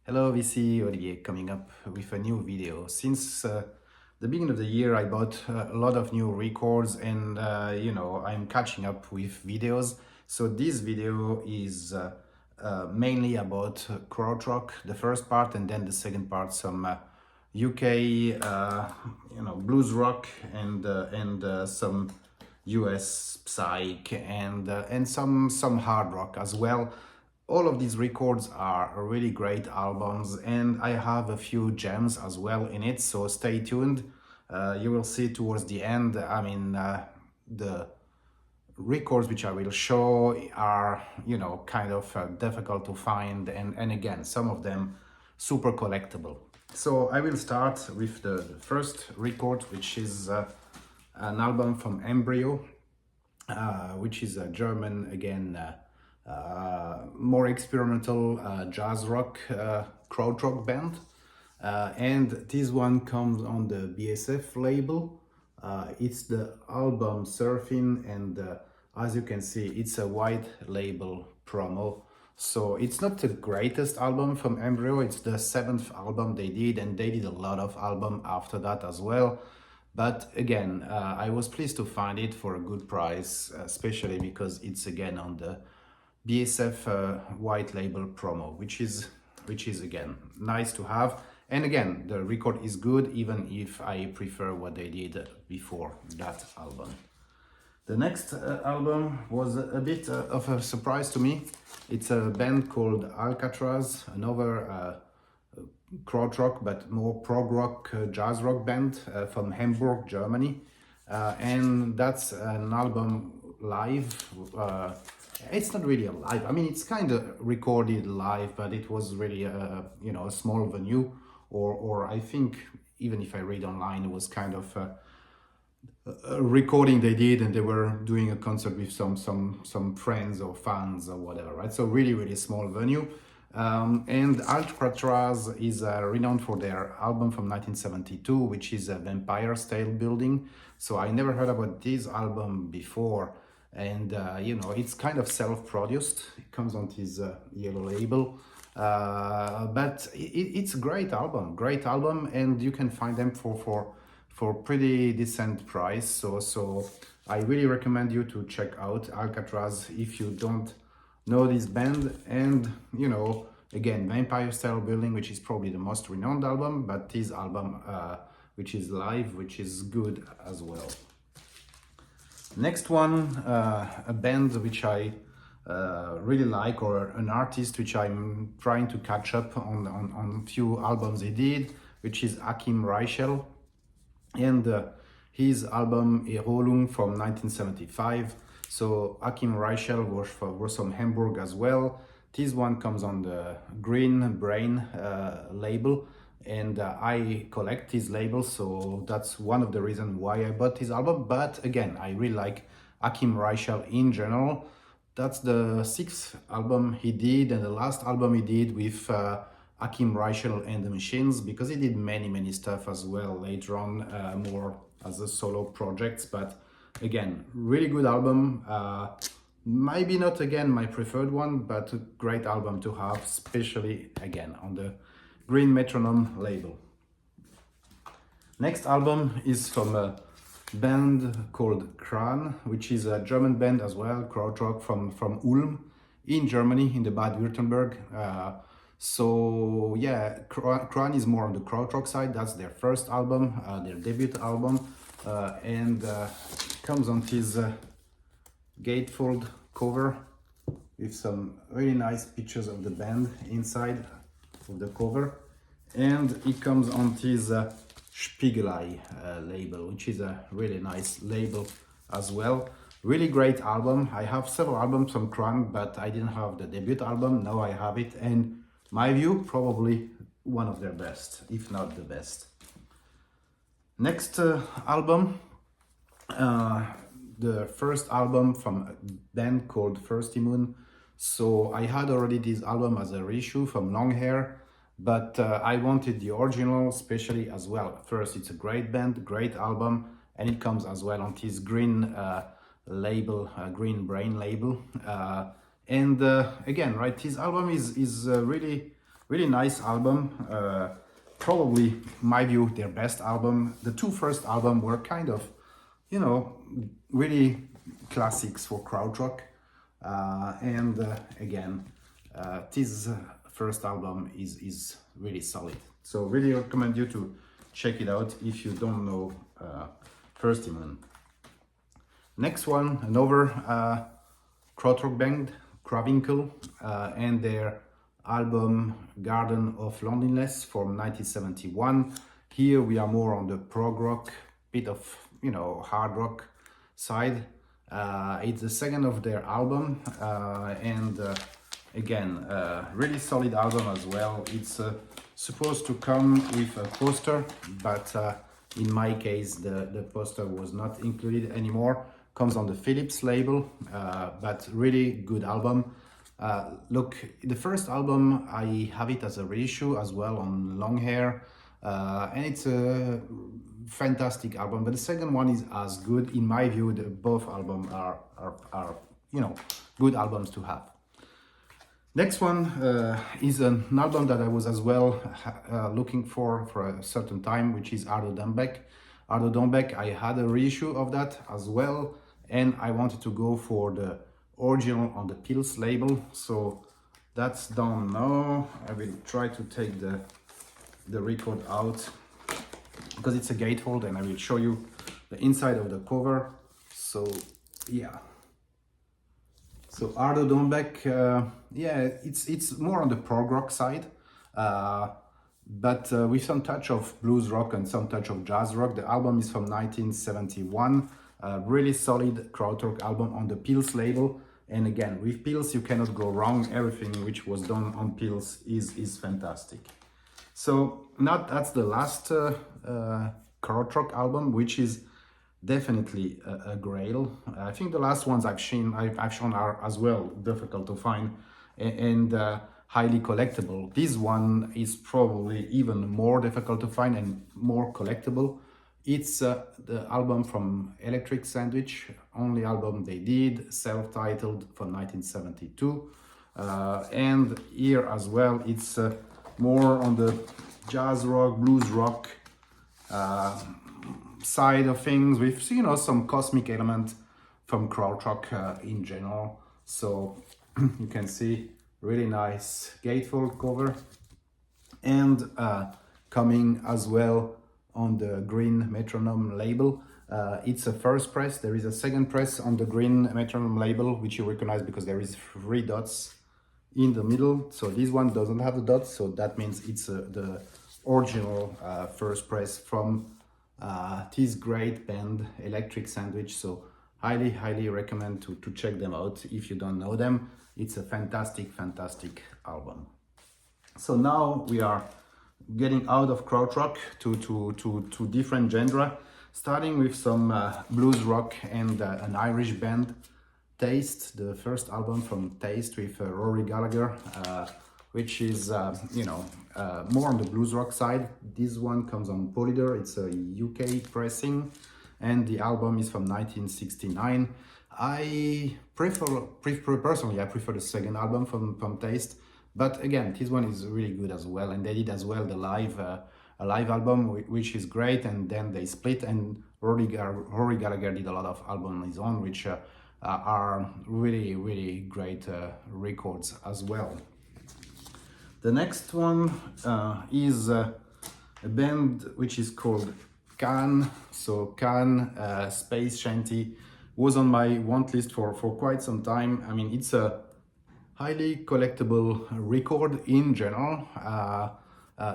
Hello VC, Olivier coming up with a new video. Since the beginning of the year I bought a lot of new records and I'm catching up with videos. So this video is mainly about Krautrock, the first part, and then the second part some UK blues rock and some US psych and some hard rock as well. All of these records are really great albums, and I have a few gems as well in it, so stay tuned. You will see towards the end, the records which I will show are, kind of difficult to find, and again, some of them super collectible. So I will start with the first record, which is an album from Embryo, which is a German, again, more experimental jazz rock krautrock band, and this one comes on the BSF label. It's the album Surfing, and as you can see, it's a white label promo. So it's not the greatest album from Embryo. It's the 7th album they did, and they did a lot of album after that as well. But again, I was pleased to find it for a good price, especially because it's again on the BSF white label promo, which is again nice to have. And again, the record is good, even if I prefer what they did before that album. The next album was a bit of a surprise to me. It's a band called Alcatraz, another krautrock but more prog rock jazz rock band from Hamburg, Germany, and that's an album live. It's not really a live. I mean, it's kind of recorded live, but it was really a small venue, or I think even if I read online, it was kind of a recording they did, and they were doing a concert with some friends or fans or whatever, right? So really small venue. And Alcatraz is renowned for their album from 1972, which is a Vampire Style Building. So I never heard about this album before, and it's kind of self-produced. It comes on this yellow label, but it's a great album, and you can find them for pretty decent price. So I really recommend you to check out Alcatraz if you don't know this band. And again, Vampire Style Building, which is probably the most renowned album, but this album which is live, which is good as well. Next one, a band which I really like, or an artist which I'm trying to catch up on few albums he did, which is Achim Reichel, and his album Erholung from 1975. So Achim Reichel was from Hamburg as well. This one comes on the Green Brain label, and I collect this label, so that's one of the reasons why I bought this album. But again, I really like Achim Reichel in general. That's the 6th album he did, and the last album he did with Achim Reichel and the Machines, because he did many stuff as well later on, more as a solo projects. But again, really good album. Maybe not again my preferred one, but a great album to have, especially again on the Green Metronome label. Next album is from a band called Kran, which is a German band as well, krautrock from Ulm in Germany, in the Baden-Württemberg. So yeah, Kran is more on the krautrock side. That's their first album, their debut album, and comes on this gatefold cover with some really nice pictures of the band inside of the cover, and it comes on this Spiegelei label, which is a really nice label as well. Really great album. I have several albums from Kran, but I didn't have the debut album. Now I have it, and my view, probably one of their best, if not the best. Next album, the first album from a band called First Immune. So I had already this album as a reissue from Long Hair, but I wanted the original especially as well. First, it's a great band, great album, and it comes as well on this green label, Green Brain label. And again, right, this album is really Really nice album. Probably, in my view, their best album. The two first albums were kind of, you know, really classics for Krautrock. Again, this first album is really solid. So really recommend you to check it out if you don't know First Human. Next one, another Krautrock band, Kravinkel, and their album Garden of Loneliness from 1971. Here we are more on the prog rock, bit of, you know, hard rock side. It's the second of their album, again, really solid album as well. It's supposed to come with a poster, but in my case the poster was not included anymore. Comes on the Philips label, but really good album. Look, the first album I have it as a reissue as well on Long Hair, and it's a fantastic album. But the second one is as good in my view. Both albums are you know, good albums to have. Next one is an album that I was as well looking for a certain time, which is Ardo Dumbeck. Ardo Dumbeck, I had a reissue of that as well, and I wanted to go for the original on the Pills label, so that's done now. I will try to take the record out because it's a gatefold, and I will show you the inside of the cover. So yeah. So Ardo Dumbeck, yeah, it's more on the prog rock side, but with some touch of blues rock and some touch of jazz rock. The album is from 1971, really solid Krautrock album on the Pills label. And again, with Pills you cannot go wrong. Everything which was done on Pills is fantastic. So now that's the last Krautrock album, which is definitely a grail. I think the last ones I've shown are as well difficult to find and highly collectible. This one is probably even more difficult to find and more collectible. It's the album from Electric Sandwich, only album they did, self-titled, from 1972. And here as well, it's more on the jazz rock, blues rock side of things, with, you know, some cosmic element from Krautrock in general. So you can see really nice gatefold cover, and coming as well on the green metronome label. It's a first press. There is a second press on the green metronome label, which you recognize because there is 3 dots in the middle. So this one doesn't have the dots, so that means it's the original first press from this great band Electric Sandwich. So highly recommend to check them out if you don't know them. It's a fantastic album. So now we are getting out of Krautrock to different genre, starting with some blues rock and an Irish band, Taste, the first album from Taste with Rory Gallagher, which is you know, more on the blues rock side. This one comes on Polydor. It's a UK pressing, and the album is from 1969. I personally I prefer the second album from Taste, but again, this one is really good as well. And they did as well the live a live album, which is great, and then they split, and Rory Gallagher did a lot of albums on his own, which are really great records as well. The next one is a band which is called Can. So Can, Space Shanty, was on my want list for quite some time. I mean, it's a highly collectible record in general.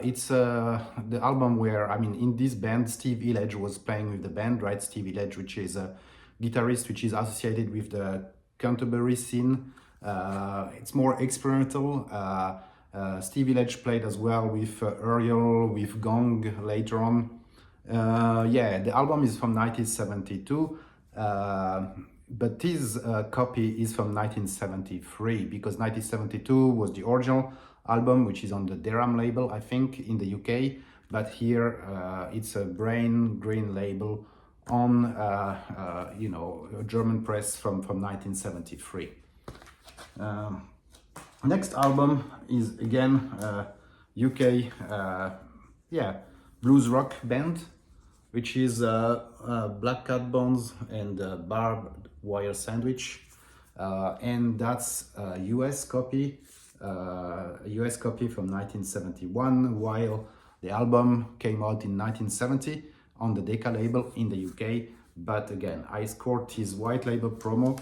It's the album where, I mean, in this band, Steve Hillage was playing with the band, right? Steve Hillage, which is a guitarist which is associated with the Canterbury scene. It's more experimental. Steve Hillage played as well with Uriel, with Gong later on. Yeah, the album is from 1972, but this copy is from 1973, because 1972 was the original album, which is on the Deram label, I think, in the UK, but here it's a Brain Green label on you know, a German press from 1973. Next album is again UK yeah, blues rock band, which is Black Cat Bones and Barbed Wire Sandwich, and that's a US copy, from 1971, while the album came out in 1970 on the Decca label in the UK. But again, I scored his white label promo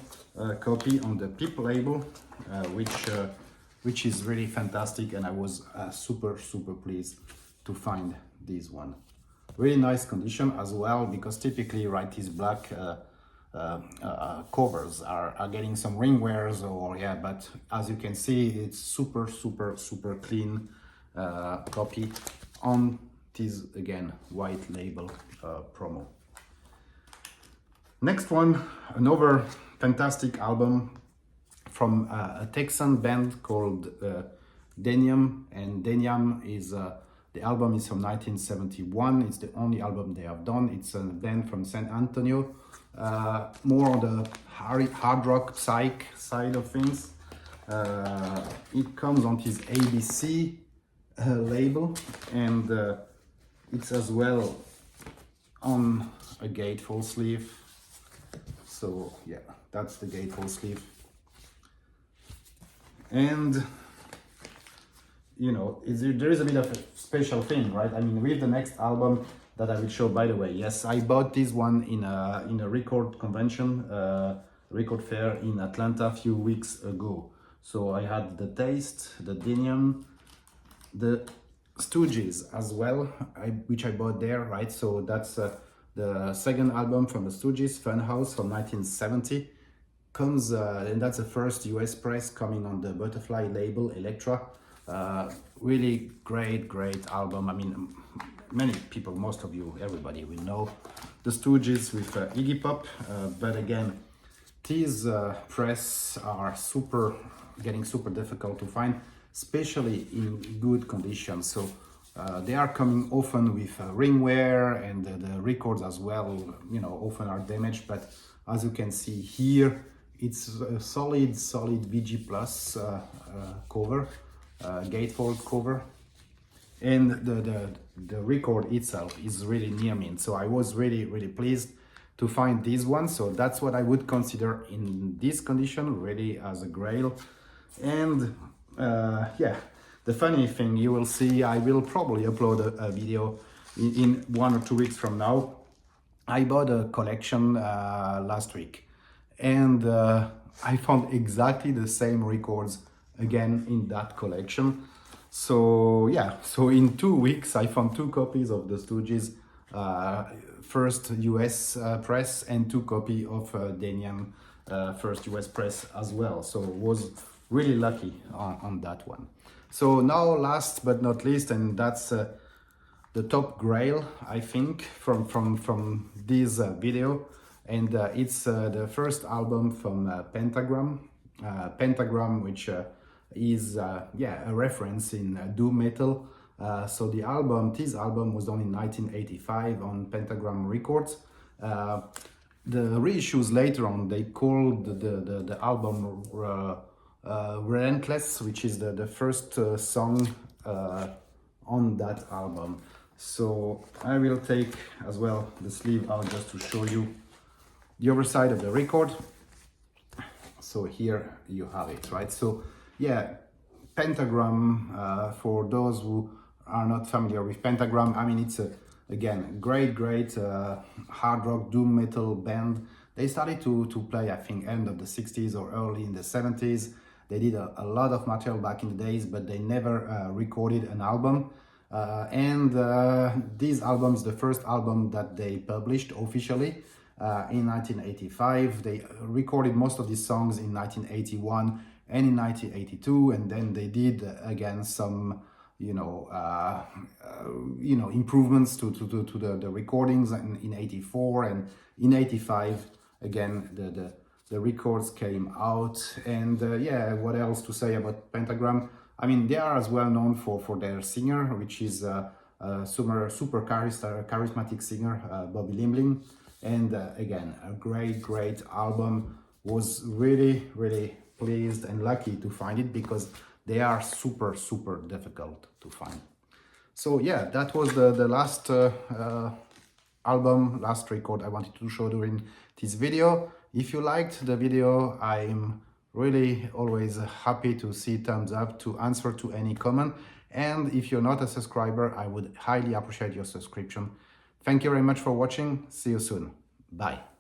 copy on the Pip label, which is really fantastic, and I was super pleased to find this one. Really nice condition as well, because typically, right, these black covers are getting some ring wears, or yeah, but as you can see, it's super clean copy on this, again, white label promo. Next one, another fantastic album from a Texan band called Denium, and Denium is the album is from 1971. It's the only album they have done. It's a band from San Antonio, more on the hard rock psych side of things. It comes on his ABC label, and it's as well on a gatefold sleeve. So yeah, that's the gatefold sleeve. And you know, there is a bit of a special thing, right? I mean, with the next album that I will show, by the way, yes, I bought this one in a record convention, record fair in Atlanta a few weeks ago. So I had the Taste, the Denium, the Stooges as well, which I bought there, right? So that's the second album from the Stooges, Funhouse, from 1970. Comes and that's the first US press coming on the Butterfly label, Elektra. Really great album. I mean, many people, most of you, everybody will know the Stooges with Iggy Pop, but again, these press are getting super difficult to find, especially in good condition. So they are coming often with ring wear, and the records as well, you know, often are damaged. But as you can see here, it's a solid VG Plus cover, gatefold cover, and the record itself is really near me. And so I was really pleased to find this one. So that's what I would consider in this condition, really as a grail. And yeah, the funny thing, you will see, I will probably upload a video in 1 or 2 weeks from now. I bought a collection last week, and I found exactly the same records again in that collection. So yeah, so in 2 weeks I found 2 copies of the Stooges, first US press, and 2 copies of Denium, first US press as well. So was really lucky on that one. So now, last but not least, and that's the top grail, I think, from this video, and it's the first album from Pentagram. Pentagram, which is yeah, a reference in doom metal. So this album was done in 1985 on Pentagram Records. The reissues later on, they called the album Relentless, which is the first song on that album. So I will take as well the sleeve out just to show you the other side of the record. So here you have it, right? So yeah, Pentagram, for those who are not familiar with Pentagram, I mean, it's again, great hard rock doom metal band. They started to play, I think, end of the 60s or early in the 70s. They did a lot of material back in the days, but they never recorded an album. This album is the first album that they published officially in 1985. They recorded most of these songs in 1981 and in 1982, and then they did again some improvements to the recordings in 84, and in 85 again the records came out. And yeah, what else to say about Pentagram? I mean, they are as well known for their singer, which is super charismatic singer, Bobby Limblin. And again, a great album. Was really pleased and lucky to find it, because they are super, super difficult to find. So yeah, that was the last album, last record I wanted to show during this video. If you liked the video, I'm really always happy to see thumbs up, to answer to any comment. And if you're not a subscriber, I would highly appreciate your subscription. Thank you very much for watching. See you soon. Bye.